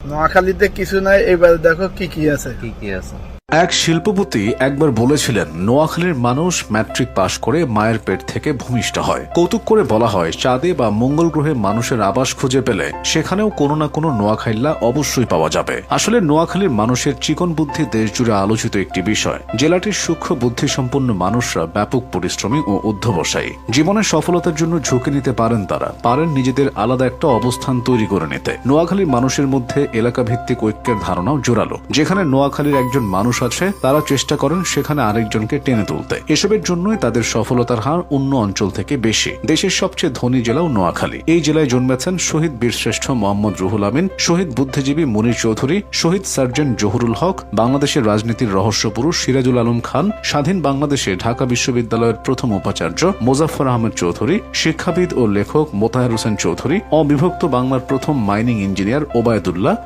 নোয়াখালীতে কিছু নাই, এবার দেখো কি কি আছে। এক শিল্পপতি একবার বলেছিলেন, নোয়াখালীর মানুষ ম্যাট্রিক পাশ করে মায়ের পেট থেকে ভূমিষ্ঠ হয়। কৌতুক করে বলা হয়, চাঁদে বা মঙ্গল গ্রহে মানুষের আবাস খুঁজে পেলে সেখানেও কোনো না কোনো নোয়াখাইল্লা অবশ্যই পাওয়া যাবে। আসলে নোয়াখালীর মানুষের চিকন বুদ্ধি দেশ জুড়ে আলোচিত একটি বিষয়। জেলাটির সূক্ষ্ম বুদ্ধি সম্পন্ন মানুষরা ব্যাপক পরিশ্রমী ও অধ্যবসায়ী। জীবনের সফলতার জন্য ঝুঁকি নিতে পারেন তারা, পারেন নিজেদের আলাদা একটা অবস্থান তৈরি করে নিতে। নোয়াখালীর মানুষের মধ্যে এলাকা ভিত্তিক ঐক্যের ধারণাও জোরালো। যেখানে নোয়াখালীর একজন মানুষ আছে, তারা চেষ্টা করেন সেখানে আরেকজনকে টেনে তুলতে। এসবের জন্যই তাদের সফলতার হার অন্য অঞ্চল থেকে বেশি। দেশের সবচেয়ে ধনী জেলাও নোয়াখালী। এই জেলায় জন্মেছেন শহীদ বীরশ্রেষ্ঠ মোহাম্মদ রুহুল আমিন, শহীদ বুদ্ধিজীবী মুনীর চৌধুরী, শহীদ সার্জেন্ট জহুরুল হক, বাংলাদেশের রাজনীতির রহস্যপুরুষ সিরাজুল আলম খান, স্বাধীন বাংলাদেশে ঢাকা বিশ্ববিদ্যালয়ের প্রথম উপাচার্য মোজাফফর আহমেদ চৌধুরী, শিক্ষাবিদ ও লেখক মোতাহার হোসেন চৌধুরী, অবিভক্ত বাংলার প্রথম মাইনিং ইঞ্জিনিয়ার ওবায়দুল্লাহ,